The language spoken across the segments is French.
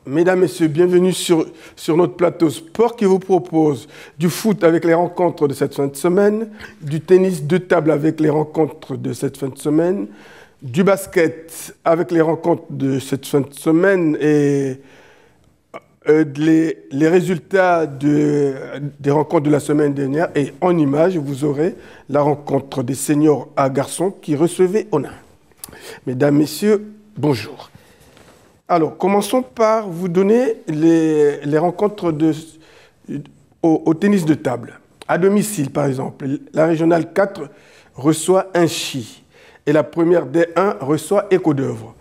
Mesdames, Messieurs, bienvenue sur notre plateau sport qui vous propose du foot avec les rencontres de cette fin de semaine, du tennis de table avec les rencontres de cette fin de semaine, du basket avec les rencontres de cette fin de semaine et les résultats des rencontres de la semaine dernière. Et en image, vous aurez la rencontre des seniors à garçons qui recevaient Onin. Mesdames, Messieurs, bonjour. Alors, commençons par vous donner les rencontres au tennis de table. À domicile, par exemple, la régionale 4 reçoit Inchy et la première D1 reçoit Écho d'Œuvre.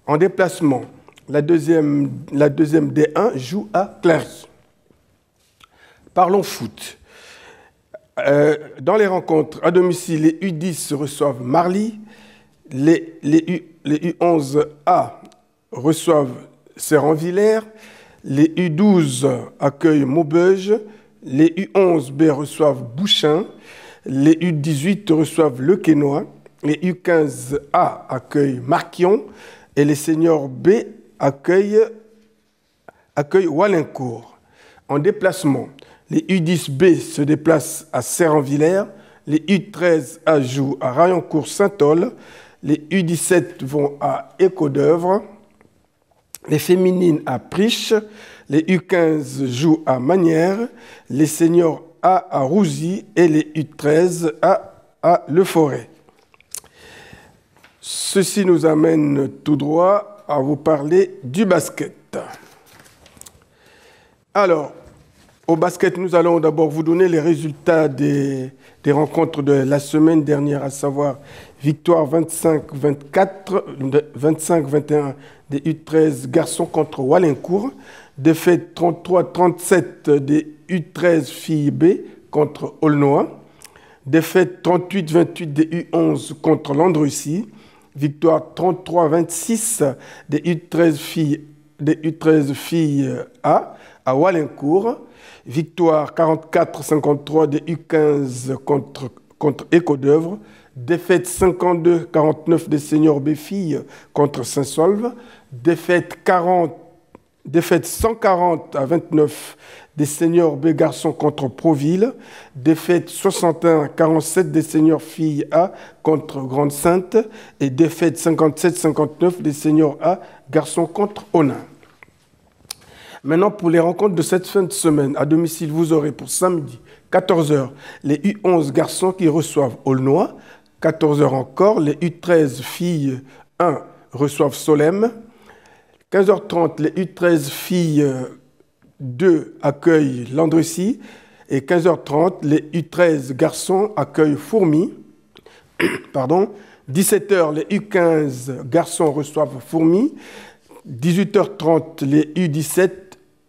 En déplacement, la deuxième D1 joue à Clary. Parlons foot. Dans les rencontres à domicile, les U10 reçoivent Marly, les U11A reçoivent Serran-Villers, les U12 accueillent Maubeuge, les U11B reçoivent Bouchain, les U18 reçoivent Le Quesnoy, les U15A accueillent Marquion et les seniors B accueillent Walincourt. En déplacement, les U10B se déplacent à Serran-Villers, les U13A jouent à Raillencourt-Saint-Ol, les U17 vont à Écho d'Œuvre, les féminines à Priche, les U15 jouent à Magnières, les seniors A à Rouzy et les U13 à Le Forêt. Ceci nous amène tout droit à vous parler du basket. Alors, au basket, nous allons d'abord vous donner les résultats des rencontres de la semaine dernière, à savoir victoire 25-24, 25-21 des U13 garçons contre Walincourt, défaite 33-37 des U13 filles B contre Aulnois, défaite 38-28 des U11 contre Landrussy, victoire 33-26 des U13 filles A à Walincourt, victoire 44-53 des U15 contre Écho d'Œuvre, défaite 52-49 des seniors B filles contre Saint-Saulve, défaite 140-29 des seniors B garçons contre Proville, défaite 61-47 des seniors filles A contre Grande-Sainte et défaite 57-59 des seniors A garçons contre Onin. Maintenant, pour les rencontres de cette fin de semaine, à domicile, vous aurez pour samedi, 14h, les U11 garçons qui reçoivent Aulnois. 14h encore, les U13 filles 1 reçoivent Solesmes. 15h30, les U13 filles 2 accueillent Landrussy. Et 15h30, les U13 garçons accueillent Fourmies. 17h, les U15 garçons reçoivent Fourmies. 18h30, les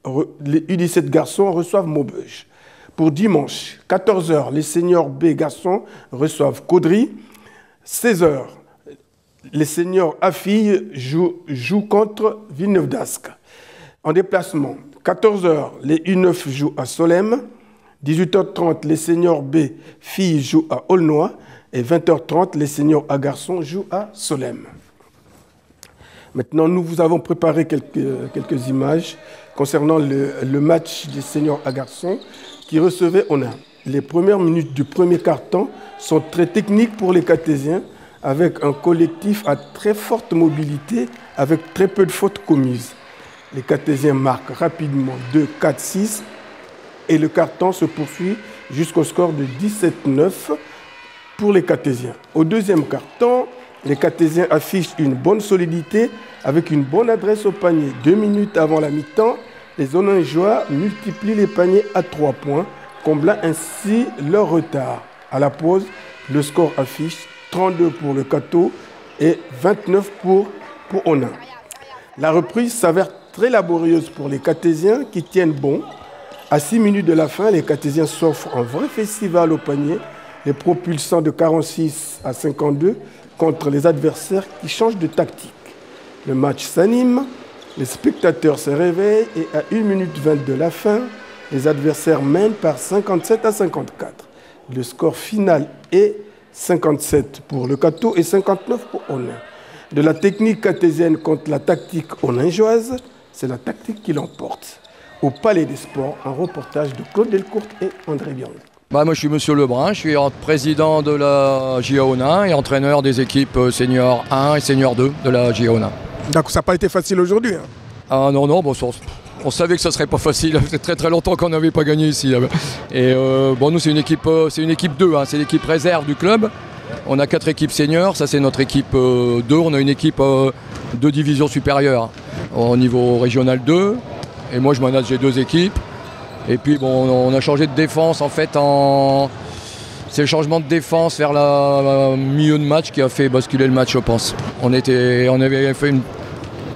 U17 garçons reçoivent Maubeuge. Pour dimanche, 14h, les seniors B garçons reçoivent Caudry. 16h, les seniors A filles jouent contre Villeneuve d'Ascq. En déplacement, 14h, les U9 jouent à Solesmes. 18h30, les seniors B filles jouent à Aulnois. Et 20h30, les seniors A garçons jouent à Solesmes. Maintenant, nous vous avons préparé quelques images concernant le match des seniors à garçons qui recevaient Onin. Les premières minutes du premier quart-temps sont très techniques pour les Cartésiens, avec un collectif à très forte mobilité, avec très peu de fautes commises. Les Cartésiens marquent rapidement 2, 4, 6 et le quart-temps se poursuit jusqu'au score de 17-9 pour les Cartésiens. Au deuxième quart-temps, les Cartésiens affichent une bonne solidité avec une bonne adresse au panier. 2 minutes avant la mi-temps, les Oningeois multiplient les paniers à 3 points, comblant ainsi leur retard. À la pause, le score affiche 32 pour le Cateau et 29 pour Onin. La reprise s'avère très laborieuse pour les Cartésiens qui tiennent bon. À 6 minutes de la fin, les Cartésiens s'offrent un vrai festival au panier, les propulsant de 46 à 52 contre les adversaires qui changent de tactique. Le match s'anime, les spectateurs se réveillent et à 1 minute 20 de la fin, les adversaires mènent par 57 à 54. Le score final est 57 pour le Cateau et 59 pour Onin. De la technique cartésienne contre la tactique oningeoise, c'est la tactique qui l'emporte. Au Palais des Sports, un reportage de Claude Delcourt et André Bianc. Moi je suis Monsieur Lebrun, je suis président de la JAONA et entraîneur des équipes senior 1 et senior 2 de la JAONA. Donc ça n'a pas été facile aujourd'hui, hein. Ah non, bon, on savait que ça ne serait pas facile, c'est très longtemps qu'on n'avait pas gagné ici. Et nous c'est une équipe 2, hein. C'est l'équipe réserve du club. On a 4 équipes seniors, ça c'est notre équipe 2, on a une équipe de division supérieure au niveau régional 2. Et moi je manage les 2 équipes. Et puis on a changé de défense en fait c'est le changement de défense vers la milieu de match qui a fait basculer le match, je pense. On avait fait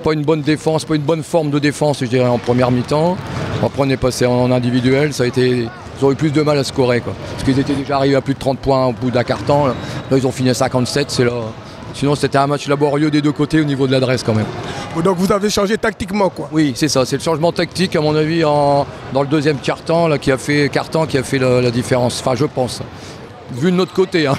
pas une bonne défense, pas une bonne forme de défense, je dirais, en première mi-temps. Après on est passé en individuel, ils ont eu plus de mal à scorer, quoi. Parce qu'ils étaient déjà arrivés à plus de 30 points au bout d'un quart-temps. Là ils ont fini à 57, c'est là. Sinon c'était un match laborieux des 2 côtés au niveau de l'adresse quand même. Donc vous avez changé tactiquement, quoi. Oui, c'est ça, c'est le changement tactique à mon avis dans le deuxième quart-temps là, qui a fait la différence, enfin je pense. Vu de notre côté. Hein.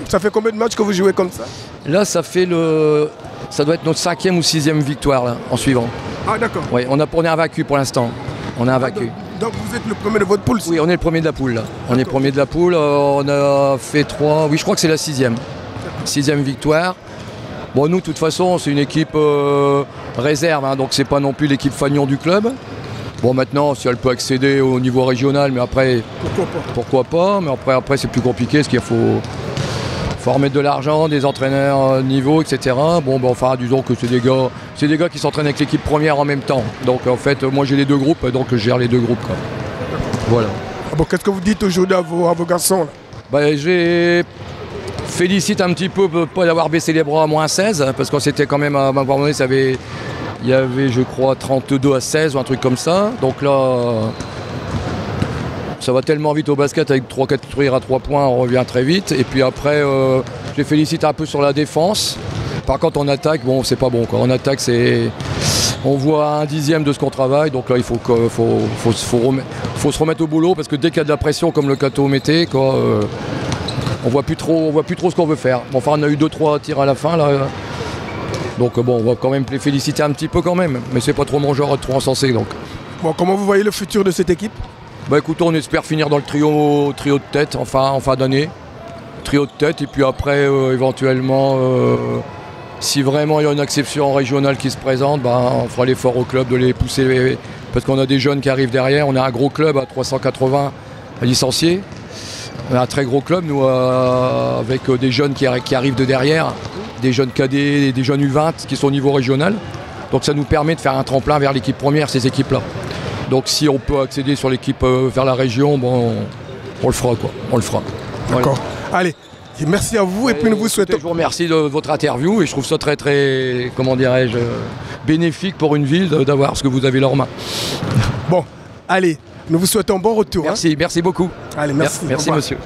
Ça fait combien de matchs que vous jouez comme ça? Là ça doit être notre 5e ou 6e victoire là, en suivant. Ah d'accord. Oui, on est invaincu pour l'instant. On est invaincu. Donc vous êtes le premier de votre poule? Oui, on est le premier de la poule là. On est premier de la poule, on a fait 3. Oui, je crois que c'est la 6e. 6e victoire. Bon, nous, de toute façon, c'est une équipe réserve, hein, donc c'est pas non plus l'équipe fanion du club. Bon, maintenant, si elle peut accéder au niveau régional, mais après, pourquoi pas. Mais après c'est plus compliqué, parce qu'il faut remettre de l'argent, des entraîneurs niveau, etc. Bon, enfin, disons que c'est des gars qui s'entraînent avec l'équipe première en même temps. Donc, en fait, moi, j'ai les 2 groupes, donc je gère les 2 groupes, quoi. Voilà. Ah bon, qu'est-ce que vous dites aujourd'hui à vos garçons là? J'ai félicite un petit peu pas d'avoir baissé les bras à moins 16, parce qu'on s'était quand même à un moment donné, il y avait je crois 32 à 16 ou un truc comme ça. Donc là, ça va tellement vite au basket avec 3-4 tirs à 3 points, on revient très vite. Et puis après, je les félicite un peu sur la défense. Par contre, en attaque, bon, c'est pas bon, quoi. En attaque, on voit 1/10 de ce qu'on travaille. Donc là, il faut se remettre au boulot, parce que dès qu'il y a de la pression, comme le Cato mettait, quoi. On voit plus trop ce qu'on veut faire. Bon, enfin, on a eu 2-3 tirs à la fin là. Donc on va quand même les féliciter un petit peu quand même. Mais c'est pas trop mon genre de trop encenser donc. Bon, comment vous voyez le futur de cette équipe? Écoutez, on espère finir dans le trio de tête en fin d'année. Trio de tête et puis après éventuellement si vraiment il y a une exception régionale qui se présente, on fera l'effort au club de les pousser parce qu'on a des jeunes qui arrivent derrière. On a un gros club à 380 licenciés. On a un très gros club, nous, avec des jeunes qui arrivent de derrière, des jeunes cadets, des jeunes U20 qui sont au niveau régional. Donc ça nous permet de faire un tremplin vers l'équipe première, ces équipes-là. Donc si on peut accéder sur l'équipe vers la région, on le fera, quoi. On le fera. D'accord. Voilà. Allez, merci à vous et puis nous vous souhaitons... Je vous remercie de votre interview et je trouve ça très, comment dirais-je, bénéfique pour une ville d'avoir ce que vous avez là en main. Bon, allez. Nous vous souhaitons un bon retour. Merci, merci beaucoup. Allez, merci. Merci monsieur.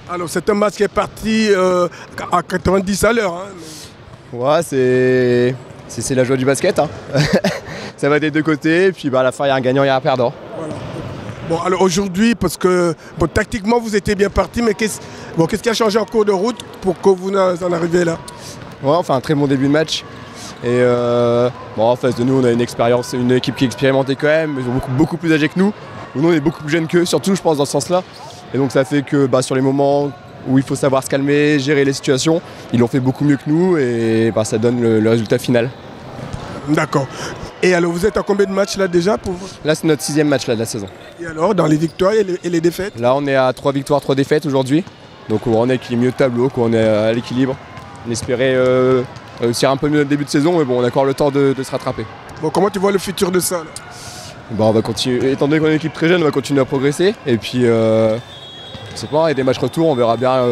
Alors c'est un match qui est parti à 90 à l'heure. Hein. Ouais, c'est la joie du basket. Hein. Ça va des 2 côtés, et puis à la fin il y a un gagnant et un perdant. Voilà. Bon, alors aujourd'hui, parce que tactiquement vous étiez bien parti, mais qu'est-ce qui a changé en cours de route pour que vous en arriviez là? Ouais, on fait un très bon début de match. Et en face de nous, on a une équipe qui est expérimentée quand même, ils sont beaucoup plus âgés que nous. Nous, on est beaucoup plus jeunes qu'eux, surtout je pense dans ce sens-là. Et donc ça fait que sur les moments où il faut savoir se calmer, gérer les situations, ils l'ont fait beaucoup mieux que nous et ça donne le résultat final. D'accord. Et alors vous êtes à combien de matchs là déjà pour... Là c'est notre 6e match là, de la saison. Et alors dans les victoires et les défaites? Là on est à 3 victoires, 3 défaites aujourd'hui. Donc on est mieux de tableau, on est à l'équilibre. On espérait réussir un peu mieux le début de saison, mais bon on a encore le temps de se rattraper. Bon, comment tu vois le futur de ça là? On va continuer, étant donné qu'on est une équipe très jeune, on va continuer à progresser. Et puis, je sais pas, il y a des matchs retour, on verra bien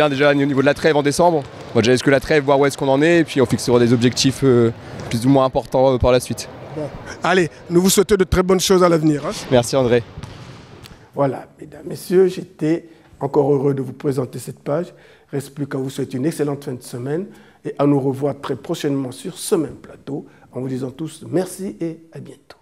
déjà au niveau de la trêve en décembre. On va déjà jusque la trêve, voir où est-ce qu'on en est, et puis on fixera des objectifs plus ou moins importants par la suite. Bon. Allez, nous vous souhaitons de très bonnes choses à l'avenir. Hein. Merci André. Voilà, mesdames, messieurs, j'étais encore heureux de vous présenter cette page. Il ne reste plus qu'à vous souhaiter une excellente fin de semaine et à nous revoir très prochainement sur ce même plateau en vous disant tous merci et à bientôt.